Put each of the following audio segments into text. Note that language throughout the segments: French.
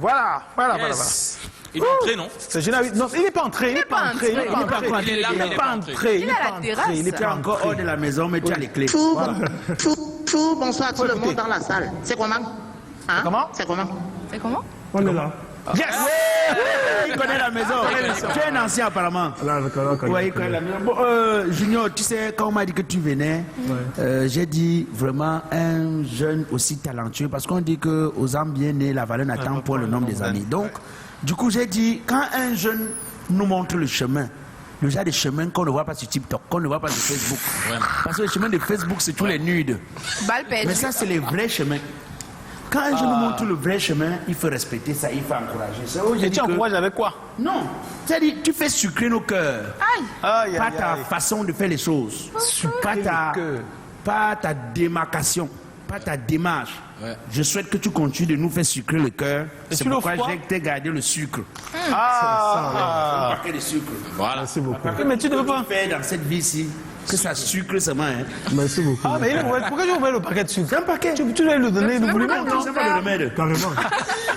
Voilà. Il est entré, non? C'est génial. Non, il n'est pas entré. Il n'est pas entré. Il n'est pas entré. Il est là, mais il n'est pas entré. Il n'est pas entré. Il n'est pas encore hors de la maison, mais tu as les clés. Chou, bonsoir à tout le monde dans la salle. C'est comment? Hein? Comment? C'est comment? C'est comment? On est là. Yes! Il connaît la maison. Tu es un ancien apparemment. Là, Oui, il connaît la maison. Bon, Junior, tu sais, quand on m'a dit que tu venais, j'ai dit vraiment un jeune aussi talentueux, parce qu'on dit qu'aux âmes bien nées, la valeur n'attend pas le nombre des amis. Donc, du coup, j'ai dit, quand un jeune nous montre le chemin, le genre de chemin qu'on ne voit pas sur TikTok, qu'on ne voit pas sur Facebook. Vraiment. Parce que le chemin de Facebook, c'est tous les nudes. Mais ça, c'est les vrais chemins. Quand un jeune nous montre le vrai chemin, il faut respecter ça, il faut encourager. Et tu encourages avec quoi? Non, c'est-à-dire, tu fais sucrer nos cœurs. Pas ta façon de faire les choses. Pas ta démarcation, pas ta démarche. Ouais. Je souhaite que tu continues de nous faire sucrer le cœur. C'est pourquoi j'ai gardé le sucre. Un paquet de sucre. Voilà. Merci beaucoup. Mais tu ne veux pas faire dans cette vie-ci que ça sucre seulement. Hein. Merci beaucoup. Ah, mais pourquoi tu ouvres le paquet de sucre? C'est un paquet. Tu dois le donner, nous voulons non, c'est pas le remède. Carrément.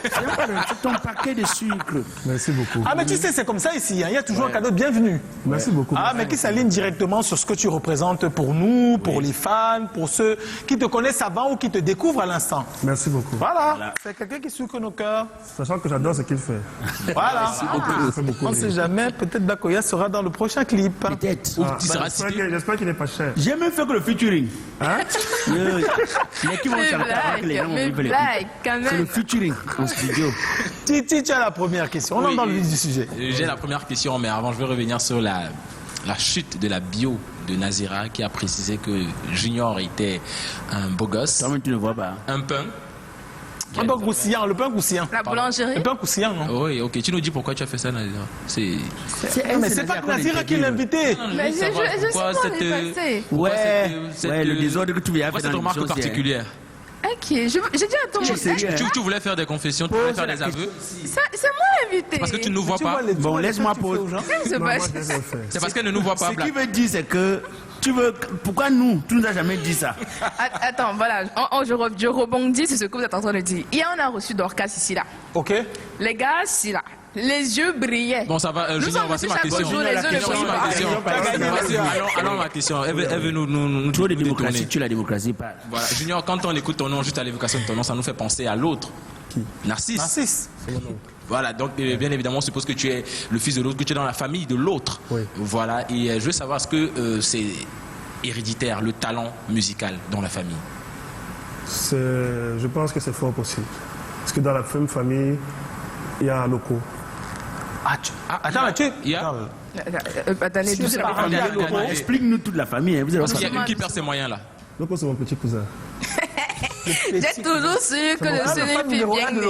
C'est ton paquet de sucre. Merci beaucoup. Ah, mais tu sais, c'est comme ça ici. Hein. Il y a toujours un cadeau de bienvenue. Merci beaucoup. Ah, mais qui s'aligne directement sur ce que tu représentes pour nous, pour les fans, pour ceux qui te connaissent avant ou qui te découvrent à l'instant. Merci beaucoup. Voilà. C'est quelqu'un qui sucre nos cœurs. Sachant que j'adore ce qu'il fait. Voilà. Merci beaucoup. On ne sait jamais, peut-être Dakoya sera dans le prochain clip. Peut-être. J'espère qu'il n'est pas cher. J'ai même fait que le featuring. Hein? Les qui vont chanter avant que les gens vont vivre les clips. C'est le featuring en studio. Titi, tu as la première question. On entre dans le vif du sujet. J'ai la première question, mais avant, je vais revenir sur la chute de la bio de Nazira qui a précisé que Junior était un beau gosse. Toi-même, tu ne vois pas. Un pain. Un pain croustillant, le pain croustillant. La boulangerie. Le pain croustillant, non? Oui, ok. Tu nous dis pourquoi tu as fait ça, Nazira? Mais c'est pas Nazira qui l'a invité. Mais je sais pas passé. Ouais, le désordre que tu viens faire. Cette remarque particulière. Ok, j'ai dit à ton tu voulais faire des confessions, tu voulais faire des aveux. C'est moi l'invité. Parce que tu ne nous vois pas. Bon, laisse-moi poser. C'est parce qu'elle ne nous voit pas. Ce qu'il veut dire, c'est que pourquoi nous? Tu nous as jamais dit ça. Attends, voilà. Je rebondis sur ce que vous êtes en train de dire. Hier, on a reçu Dorcas ici, là. Ok. Les gars, ici, là. Les yeux brillaient. Bon, ça va. Junior, voici ma question. Alors, ma question. Elle veut nous trop de démocratie, tu la démocratie pas. Voilà. Junior, quand on écoute ton nom, juste à l'évocation de ton nom, ça nous fait penser à l'autre. Qui? Narcisse. Narcisse. Voilà, donc bien évidemment, on suppose que tu es le fils de l'autre, que tu es dans la famille de l'autre. Oui. Voilà, et je veux savoir, est-ce que c'est héréditaire, le talent musical dans la famille? Je pense que c'est fort possible. Parce que dans la même famille, il y a un loco. Attends, attendez, tout ça. Explique-nous toute la famille. Vous parce qu'il y a une qui perd ses moyens là. Loco, c'est mon petit cousin. J'ai toujours su que ce n'est plus bien né.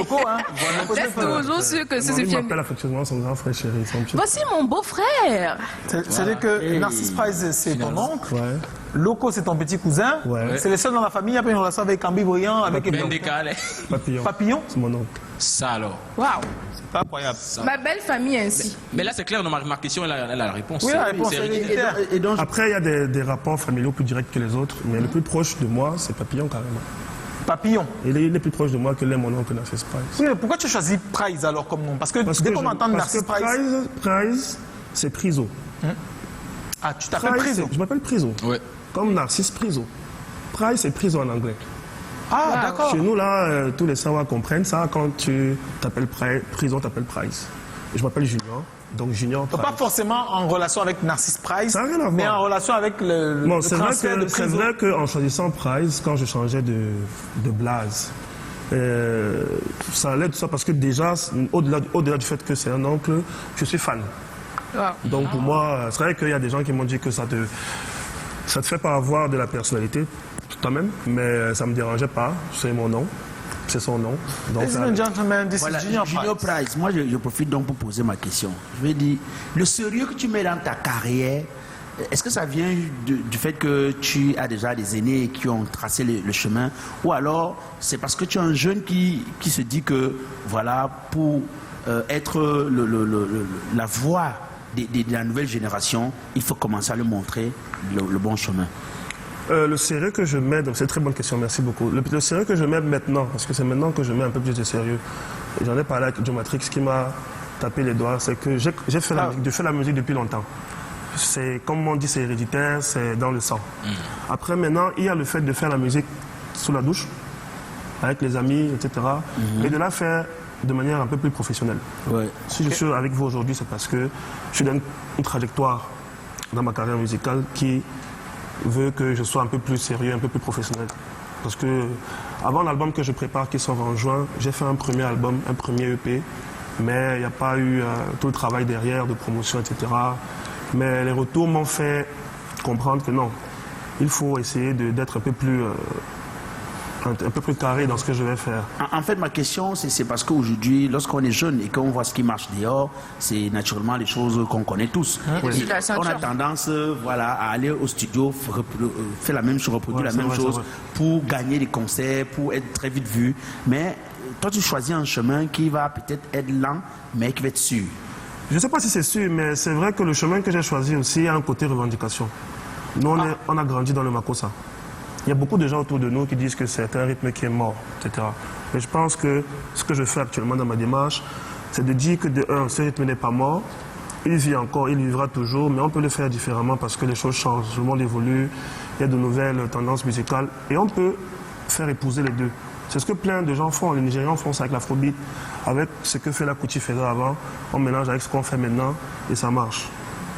J'ai toujours su que ce n'est Il bien m'appelle affectueusement son grand frère chéri. Voici mon beau-frère. C'est-à-dire que Narcisse Price, c'est ton oncle. Ouais. Loco, c'est ton petit cousin. Ouais. C'est les seuls dans la famille. Il n'y a pas une relation avec Cambi Briand, avec Papillon. Papillon. C'est mon oncle. Ça alors. Waouh. C'est pas incroyable. Ma belle famille ainsi. Mais là, c'est clair, dans ma question, elle a la réponse. Oui, la réponse c'est est héréditaire. héréditaire. Après, il y a des rapports familiaux plus directs que les autres. Mais le plus proche de moi, c'est Papillon carrément. Papillon. Il est plus proche de moi que l'est mon oncle Narcisse Price. Oui, mais pourquoi tu as choisi Price alors comme nom? Parce que dès qu'on entend Narcisse Price. Price, c'est Priso. Ah, tu t'appelles Priso? Je m'appelle Priso. Ouais. Comme Narcisse Priso. Price, c'est Priso en anglais. Ah, d'accord. Chez nous, là, tous les Savoirs comprennent ça. Quand tu t'appelles Prison, t'appelles Price. Et je m'appelle Junior. Donc Junior Price. Pas forcément en relation avec Narcisse Price, ça n'a rien à voir. Mais en relation avec le c'est vrai qu'en choisissant Price, quand je changeais de blase, ça allait tout ça parce que déjà, au-delà du fait que c'est un oncle, je suis fan. Wow. Donc pour moi, c'est vrai qu'il y a des gens qui m'ont dit que ça te fait pas avoir de la personnalité, quand même, mais ça me dérangeait pas. C'est mon nom. C'est son nom. Donc, voilà, Junior Price, moi je profite donc pour poser ma question. Je veux dire, le sérieux que tu mets dans ta carrière, est-ce que ça vient du fait que tu as déjà des aînés qui ont tracé le chemin, ou alors c'est parce que tu es un jeune qui se dit que, voilà, pour être la voix de la nouvelle génération, il faut commencer à lui montrer le bon chemin? Le sérieux que je mets, c'est une très bonne question, merci beaucoup. Le sérieux que je mets maintenant, parce que c'est maintenant que je mets un peu plus de sérieux, j'en ai parlé avec Joe Matrix qui m'a tapé les doigts, c'est que j'ai fait la musique depuis longtemps. C'est, comme on dit, c'est héréditaire, c'est dans le sang. Après, maintenant, il y a le fait de faire la musique sous la douche, avec les amis, etc. Et de la faire de manière un peu plus professionnelle. Ouais. Si je suis avec vous aujourd'hui, c'est parce que je suis dans une trajectoire dans ma carrière musicale qui veut que je sois un peu plus sérieux, un peu plus professionnel. Parce que avant l'album que je prépare, qui sort en juin, j'ai fait un premier album, un premier EP, mais il n'y a pas eu tout le travail derrière, de promotion, etc. Mais les retours m'ont fait comprendre que non, il faut essayer d'être un peu plus carré dans ce que je vais faire. En fait, ma question, c'est parce qu'aujourd'hui, lorsqu'on est jeune et qu'on voit ce qui marche dehors, c'est naturellement les choses qu'on connaît tous. Oui. On a tendance à aller au studio, faire la même chose, reproduire la même chose pour gagner des concerts, pour être très vite vu. Mais toi, tu choisis un chemin qui va peut-être être lent, mais qui va être sûr. Je ne sais pas si c'est sûr, mais c'est vrai que le chemin que j'ai choisi aussi a un côté revendication. Nous, on a grandi dans le Makossa. Il y a beaucoup de gens autour de nous qui disent que c'est un rythme qui est mort, etc. Mais je pense que ce que je fais actuellement dans ma démarche, c'est de dire que ce rythme n'est pas mort. Il vit encore, il vivra toujours, mais on peut le faire différemment parce que les choses changent, le monde évolue, il y a de nouvelles tendances musicales et on peut faire épouser les deux. C'est ce que plein de gens font, les Nigérians font ça avec l'afrobeat, avec ce que fait la Kuti faisait avant, on mélange avec ce qu'on fait maintenant et ça marche.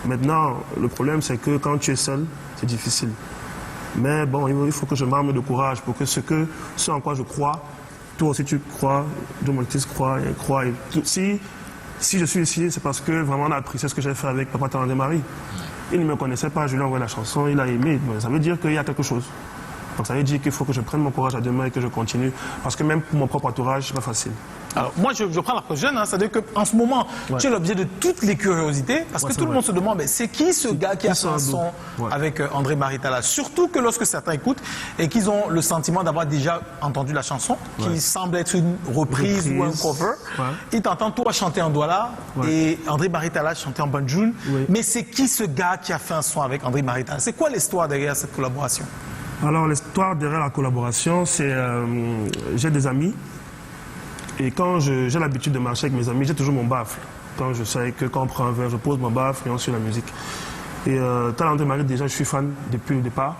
Maintenant, le problème c'est que quand tu es seul, c'est difficile. Mais bon, il faut que je m'arme de courage pour que ce en quoi je crois, toi aussi tu crois, Joe Matrix croit. Et si je suis ici, c'est parce que vraiment on a apprécié ce que j'ai fait avec Papa Tala Marie. Il ne me connaissait pas, je lui ai envoyé la chanson, il a aimé. Ça veut dire qu'il y a quelque chose. Donc ça veut dire qu'il faut que je prenne mon courage à deux mains et que je continue. Parce que même pour mon propre entourage, c'est pas facile. Alors moi, je prends l'approche jeune, c'est-à-dire qu'en ce moment, tu es l'objet de toutes les curiosités, parce que tout le monde se demande, c'est qui ce gars qui a fait un son avec André Maritala? Surtout que lorsque certains écoutent et qu'ils ont le sentiment d'avoir déjà entendu la chanson, qui semble être une reprise ou un cover, ils t'entendent toi chanter en Douala et André Maritala chanter en Banjul. Mais c'est qui ce gars qui a fait un son avec André Maritala? C'est quoi l'histoire derrière cette collaboration? Alors l'histoire derrière la collaboration, c'est j'ai des amis. Et quand j'ai l'habitude de marcher avec mes amis, j'ai toujours mon baffle. Quand je sais que quand on prend un verre, je pose mon baffle et on suit la musique. Et Tala Marie, déjà, je suis fan depuis le départ.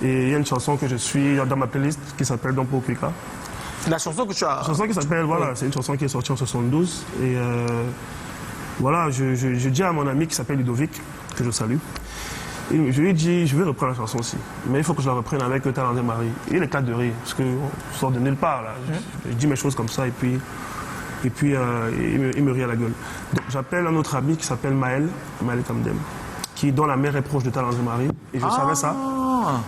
Et il y a une chanson que je suis dans ma playlist qui s'appelle Dompo Kwika. La chanson que tu as... La chanson qui s'appelle, voilà, c'est une chanson qui est sortie en 72. Et voilà, je dis à mon ami qui s'appelle Ludovic, que je salue, et je lui ai dit, je vais reprendre la chanson aussi. Mais il faut que je la reprenne avec Tala Marie. Il éclate de rire, parce qu'on sort de nulle part. Là. Je dis mes choses comme ça, et puis il me rit à la gueule. Donc j'appelle un autre ami qui s'appelle Maël Kamdem, dont la mère est proche de Tala Marie. Et je savais ça.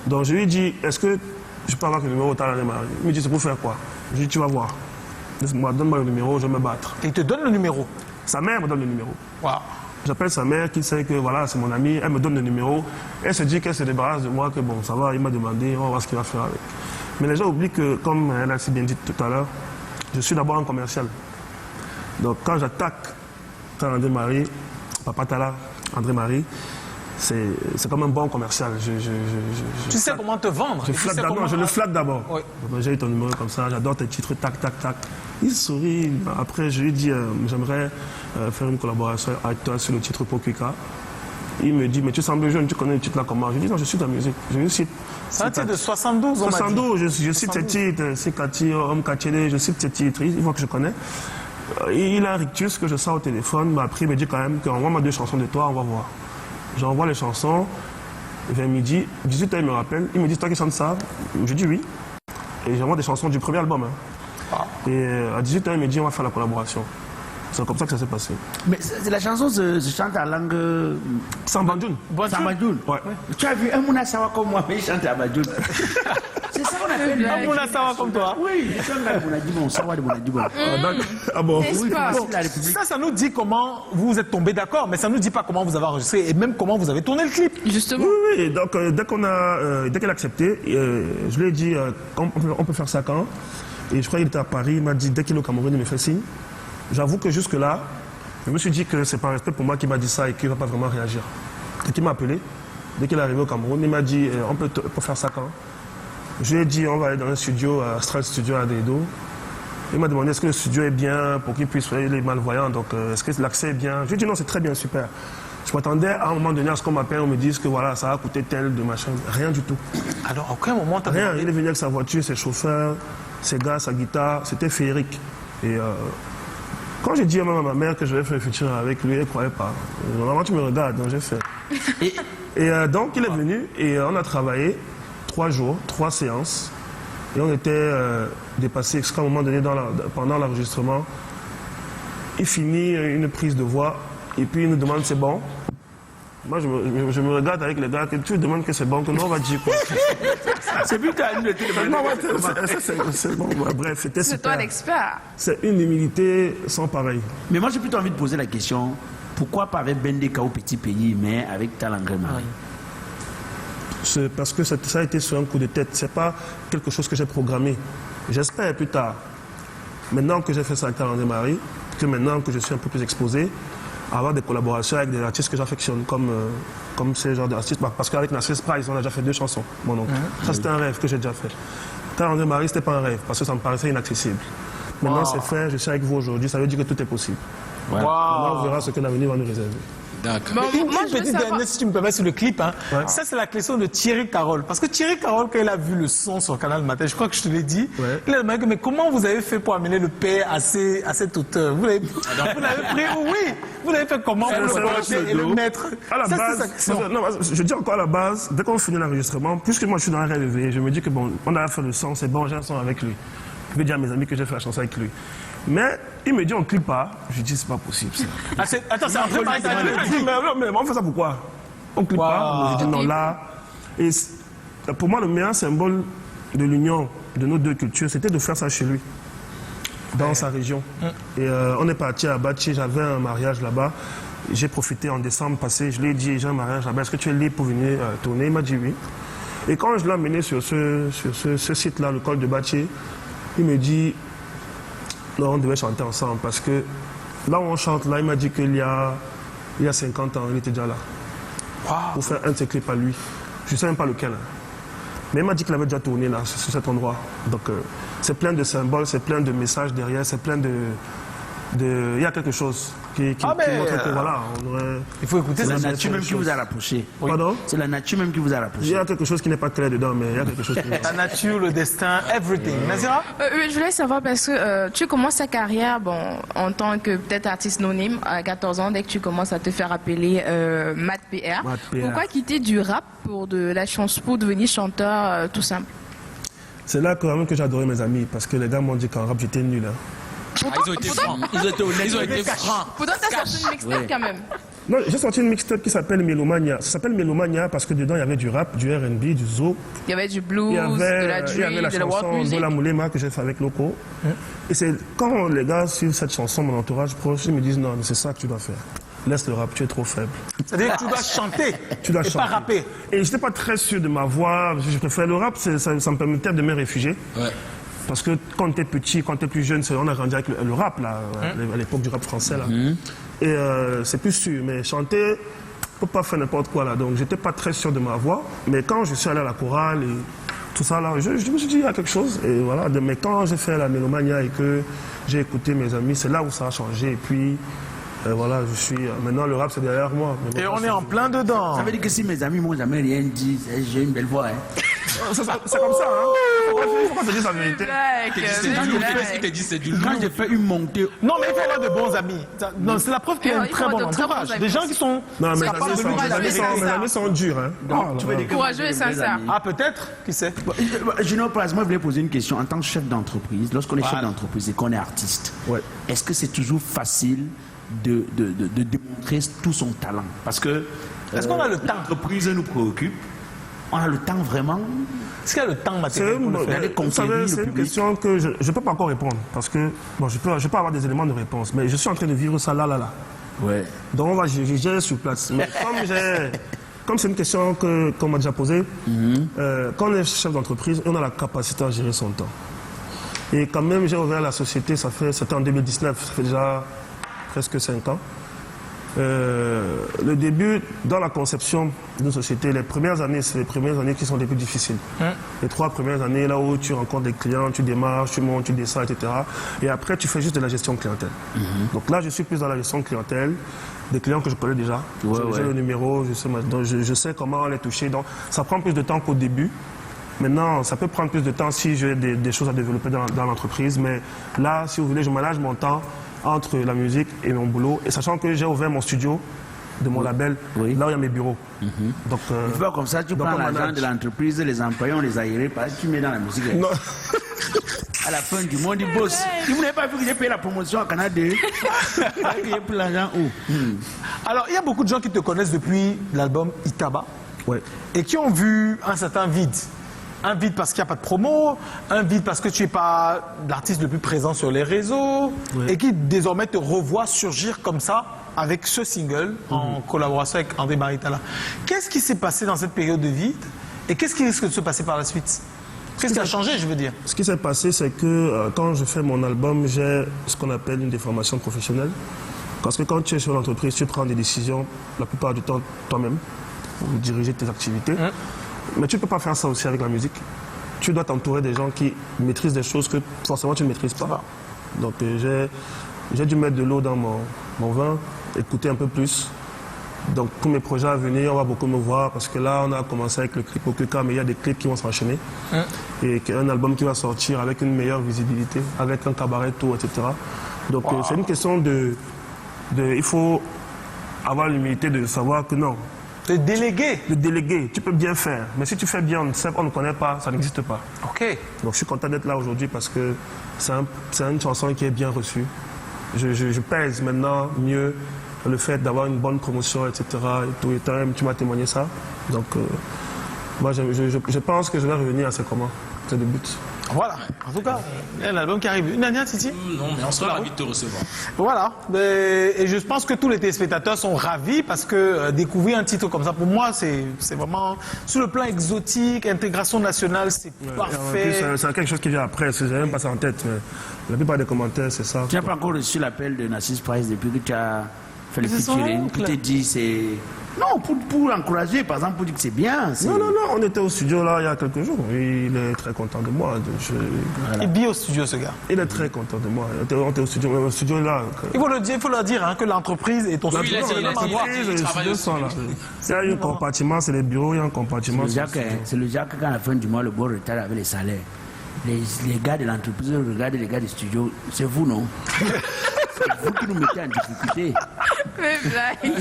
Donc je lui ai dit, est-ce que je peux avoir le numéro de Tala Marie? Il me dit, c'est pour faire quoi? Je lui ai dit, tu vas voir. Donne-moi le numéro, je vais me battre. Et il te donne le numéro? Sa mère me donne le numéro. Wow. J'appelle sa mère qui sait que voilà, c'est mon amie, elle me donne le numéro, elle se dit qu'elle se débarrasse de moi, que bon, ça va, il m'a demandé, on va voir ce qu'il va faire avec. Mais les gens oublient que, comme elle a si bien dit tout à l'heure, je suis d'abord un commercial. Donc quand j'attaque Tala Marie, Papa Tala, André Marie, c'est comme un bon commercial. Tu sais comment te vendre? Je le flatte d'abord. Oui. J'ai eu ton numéro comme ça, j'adore tes titres, tac, tac, tac. Il sourit. Après, je lui dis, j'aimerais faire une collaboration avec toi sur le titre Pokwika. Il me dit, mais tu sembles jeune, tu connais le titre là comment? Je lui dis, non, je suis ta musique. Je lui cite. C'est un titre de 72, on m'a dit. 72, je cite ces titres. C'est Kati, Homme Kachele, je cite ces titres. Il voit que je connais. Il a un rictus que je sors au téléphone. Mais après, il me dit quand même qu'envoie-moi 2 chansons de toi, on va voir. J'envoie les chansons. Vers midi, 18h, il me rappelle. Il me dit, toi qui chantes ça? Je dis oui. Et j'envoie des chansons du premier album. Et à 18h, il me dit, on va faire la collaboration. C'est comme ça que ça s'est passé. Mais la chanson se chante en langue... Sambanjoun. Sambanjoun. Ouais. Tu as vu un Mouna Sawa comme moi, mais il chante à Banjoun. C'est ça qu'on appelle un Mouna Sawa comme toi? Oui, il chante à Mounadibon, Sawa de Mounadibon. Ah bon? Oui, ça nous dit comment vous êtes tombés d'accord, mais ça nous dit pas comment vous avez enregistré et même comment vous avez tourné le clip. Justement. Oui, donc dès qu'elle a accepté, je lui ai dit, on peut faire ça quand? Et je crois qu'il était à Paris, il m'a dit, dès qu'il est au Cameroun, il me fait signe. J'avoue que jusque-là, je me suis dit que c'est pas un respect pour moi qu'il m'a dit ça et qu'il ne va pas vraiment réagir. Et qu'il m'a appelé, dès qu'il est arrivé au Cameroun, il m'a dit on peut faire ça quand? Je lui ai dit on va aller dans un studio, Astral Studio à Dedo. Il m'a demandé est-ce que le studio est bien pour qu'il puisse faire les malvoyants, donc est-ce que l'accès est bien? Je lui ai dit non, c'est très bien, super. Je m'attendais à un moment donné à ce qu'on m'appelle, on me dise que voilà, ça va coûter tel de machin. Rien du tout. Alors, à aucun moment, tu as Rien. Il est venu avec sa voiture, ses chauffeurs, ses gars, sa guitare. C'était féerique. Et quand j'ai dit à ma mère que je vais faire le futur avec lui, elle ne croyait pas. Normalement, tu me regardes, donc j'ai fait. Et donc, il est venu et on a travaillé 3 jours, 3 séances. Et on était dépassés jusqu'à un moment donné pendant l'enregistrement. Il finit une prise de voix et puis il nous demande c'est bon. Moi, je me regarde avec les gars, que tu demandes que c'est bon, que nous on va dire quoi. C'est plus qu'à le téléphone. Non, c'est bon. Bref, c'était super. C'est toi l'expert. C'est une humilité sans pareil. Mais moi, j'ai plutôt envie de poser la question, pourquoi pas avec Bendeka au petit pays, mais avec Talangre Marie? C'est parce que ça a été sur un coup de tête. C'est pas quelque chose que j'ai programmé. J'espère plus tard, maintenant que j'ai fait ça avec Talangre Marie, que maintenant que je suis un peu plus exposé, avoir des collaborations avec des artistes que j'affectionne, comme ces genres d'artistes. Parce qu'avec Narcisse Price, on a déjà fait 2 chansons, mon oncle. Ça, c'était un rêve que j'ai déjà fait. Talangre Marie, c'était pas un rêve, parce que ça me paraissait inaccessible. Maintenant, c'est fait, je suis avec vous aujourd'hui, ça veut dire que tout est possible. Ouais. Maintenant, on verra ce que l'avenir va nous réserver. D'accord. Bon, moi, Une je veux petite savoir... dernière, si tu me permets, sur le clip. Hein. Ouais. Ça, c'est la question de Thierry Carole. Parce que Thierry Carole, quand il a vu le son sur Canal Matin, je crois que je te l'ai dit, il a demandé, mais comment vous avez fait pour amener le père à cette hauteur? Vous l'avez pris, oui. Vous l'avez fait comment pour le porter et le mettre? À la base, je dis encore à la base, dès qu'on finit l'enregistrement, puisque moi je suis dans un rêve éveillé, je me dis que bon, on a fait le son, c'est bon, j'ai un son avec lui. Je vais dire à mes amis que j'ai fait la chanson avec lui. Mais il me dit on ne clipe pas. Je dis c'est pas possible ça. Attends, c'est André Marie qui a dit. Mais on fait ça pourquoi? On ne clipe pas. Je dis non là. Et pour moi le meilleur symbole de l'union de nos 2 cultures, c'était de faire ça chez lui, dans sa région. Et on est parti à Bachi, j'avais un mariage là-bas. J'ai profité en décembre passé, je lui ai dit j'ai un mariage là-bas, est-ce que tu es libre pour venir tourner? Il m'a dit oui. Et quand je l'ai amené sur ce site-là, le col de Bachi, il me dit non, on devait chanter ensemble parce que là où on chante, là, il m'a dit qu'il y a 50 ans, il était déjà là. Pour faire un de ses clips à lui. Je ne sais même pas lequel. Mais il m'a dit qu'il avait déjà tourné là, sur cet endroit. Donc c'est plein de symboles, c'est plein de messages derrière, c'est plein de... Il y a quelque chose qui montre que voilà, on aurait... Il faut écouter c'est ça. la nature même qui vous a rapproché. Oui. Pardon? C'est la nature même qui vous a rapproché. Il y a quelque chose qui n'est pas clair dedans, mais il y a quelque chose qui n'est pas... La nature, le destin, everything. Nazira? Je voulais savoir parce que tu commences ta carrière en tant que peut-être artiste anonyme à 14 ans, dès que tu commences à te faire appeler Matt PR. Pourquoi quitter du rap pour de la chanson, pour devenir chanteur tout simple? C'est là quand même que j'ai adoré mes amis, parce que les gars m'ont dit qu'en rap j'étais nul. Hein. Ils ont été francs. Ils ont été francs. Pourtant, t'as sorti une mixtape quand même. Non, j'ai sorti une mixtape qui s'appelle Mélomania. Ça s'appelle Mélomania parce que dedans il y avait du rap, du R&B, du zouk. Il y avait du blues, Il y avait, de la drill, de la world chanson music. de la Moulema que j'ai fait avec Loco. Et c'est quand les gars suivent cette chanson, mon entourage proche, ils me disent non, mais c'est ça que tu dois faire. Laisse le rap, tu es trop faible. C'est-à-dire que tu dois chanter Tu dois et chanter. pas rapper. Et je n'étais pas très sûr de ma voix. Je préfère le rap, ça me permettait de me réfugier. Ouais. Parce que quand tu es petit, quand tu es plus jeune, on a grandi avec le rap, là, à l'époque du rap français. Là. Et c'est plus sûr. Mais chanter, on ne peut pas faire n'importe quoi. Là. Donc, je n'étais pas très sûr de ma voix. Mais quand je suis allé à la chorale et tout ça, là, je me suis dit, il y a quelque chose. Et voilà. Mais quand j'ai fait la Mélomania et que j'ai écouté mes amis, c'est là où ça a changé. Et puis, voilà, je suis... Maintenant, le rap, c'est derrière moi. Et on est en plein dedans. Ça veut dire que si mes amis m'ont jamais rien dit, j'ai une belle voix. Hein. C'est comme ça, hein. Il faut qu'on te dise la vérité. Il te dit c'est du lourd. Quand j'ai fait une montée... Non, mais il faut avoir de bons amis. Non, c'est la preuve qu'il y a un très bon entourage. Des gens qui sont... Non, mes courageux, amis sont durs, hein. Courageux et sincère. Ah, peut-être. Qui sait? Junior Price, moi je voulais poser une question. En tant que chef d'entreprise, lorsqu'on est chef d'entreprise et qu'on est artiste, est-ce que c'est toujours facile de démontrer tout son talent? Parce que est-ce qu'on a le temps? L'entreprise nous préoccupe. On a le temps vraiment? Est-ce qu'il y a le temps matériel pour le faire? C'est une question que je ne peux pas encore répondre. Parce que bon, je peux avoir des éléments de réponse. Mais je suis en train de vivre ça là. Ouais. Donc on va gérer sur place. Mais comme c'est une question qu'on m'a déjà posée, quand on est chef d'entreprise, on a la capacité à gérer son temps. Et quand même, j'ai ouvert la société, c'était en 2019, ça fait déjà presque 5 ans. Le début, dans la conception d'une société, les premières années, c'est les premières années qui sont les plus difficiles. Les 3 premières années, là où tu rencontres des clients, tu démarches, tu montes, tu descends, etc. Et après, tu fais juste de la gestion clientèle. Donc là, je suis plus dans la gestion clientèle, des clients que je connais déjà. J'ai le numéro, je sais comment les toucher. Donc ça prend plus de temps qu'au début. Maintenant, ça peut prendre plus de temps si j'ai des choses à développer dans l'entreprise. Mais là, si vous voulez, je manage mon temps entre la musique et mon boulot. Et sachant que j'ai ouvert mon studio de mon label, là où il y a mes bureaux. Donc, il faut comme ça, tu prends l'argent de l'entreprise, les employés, on les aérés, parce que tu mets dans la musique. Non. À la fin du mois, il bosse. Vous n'avez pas vu que j'ai payé la promotion au Canada. J'ai pris l'argent où? Alors, il y a beaucoup de gens qui te connaissent depuis l'album Itaba. Ouais. Et qui ont vu un certain vide. Un vide parce qu'il n'y a pas de promo, un vide parce que tu n'es pas l'artiste le plus présent sur les réseaux, et qui désormais te revoient surgir comme ça avec ce single en collaboration avec André Baritala. Qu'est-ce qui s'est passé dans cette période de vide et qu'est-ce qui risque de se passer par la suite? Qu'est-ce qui a changé, je veux dire? Ce qui s'est passé, c'est que quand je fais mon album, j'ai ce qu'on appelle une déformation professionnelle. Parce que quand tu es sur l'entreprise, tu prends des décisions la plupart du temps toi-même pour diriger tes activités. Mais tu ne peux pas faire ça aussi avec la musique. Tu dois t'entourer des gens qui maîtrisent des choses que forcément tu ne maîtrises pas. Donc j'ai dû mettre de l'eau dans mon vin, écouter un peu plus. Donc pour mes projets à venir, on va beaucoup me voir parce que là on a commencé avec le clip au Cuca, mais il y a des clips qui vont s'enchaîner. Et un album qui va sortir avec une meilleure visibilité, avec un cabaret tour, etc. Donc c'est une question il faut avoir l'humilité de savoir que non. De déléguer. De déléguer, tu peux bien faire. Mais si tu fais bien, on ne connaît pas, ça n'existe pas. Ok. Donc je suis content d'être là aujourd'hui parce que c'est une chanson qui est bien reçue. Je pèse maintenant mieux le fait d'avoir une bonne promotion, etc. Et tout, et toi-même, tu m'as témoigné ça. Donc moi, je pense que je vais revenir à ce comment. C'est le but. Voilà, en tout cas, il y a l'album qui arrive. Une dernière, Titi? Non, mais on sera ravis de te recevoir. Voilà, et je pense que tous les téléspectateurs sont ravis parce que découvrir un titre comme ça, pour moi, c'est vraiment, sur le plan exotique, intégration nationale, c'est parfait. C'est quelque chose qui vient après, je n'ai même pas ça en tête, mais la plupart des commentaires, c'est ça. Tu n'as pas encore reçu l'appel de Narcisse Price depuis que tu as fait le featuring. Tu t'es dit, c'est... Non, pour encourager, par exemple, pour dire que c'est bien. Non, on était au studio là il y a quelques jours. Il est très content de moi. Il vit au studio, ce gars. Il est très content de moi. On était au studio là. Il faut leur dire hein, que l'entreprise est ton studio. Il y a un compartiment, c'est les bureaux, il y a un compartiment. C'est le Jacques quand à la fin du mois, le bon retard avec les salaires. Les gars de l'entreprise regardent les gars du studio. C'est vous, non? C'est vous qui nous mettez en difficulté. Mais blague.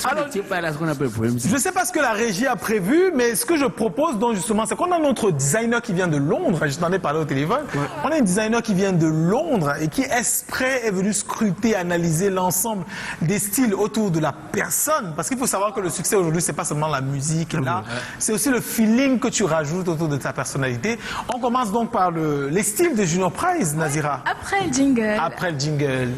Alors, je ne sais pas ce que la régie a prévu, mais ce que je propose, donc justement, c'est qu'on a notre designer qui vient de Londres. Je t'en ai parlé au téléphone. On a un designer qui vient de Londres et qui exprès est venu scruter, analyser l'ensemble des styles autour de la personne. Parce qu'il faut savoir que le succès aujourd'hui, c'est pas seulement la musique, là, c'est aussi le feeling que tu rajoutes autour de ta personnalité. On commence donc par les styles de Junior Price, Nazira. Après le jingle. Après le jingle.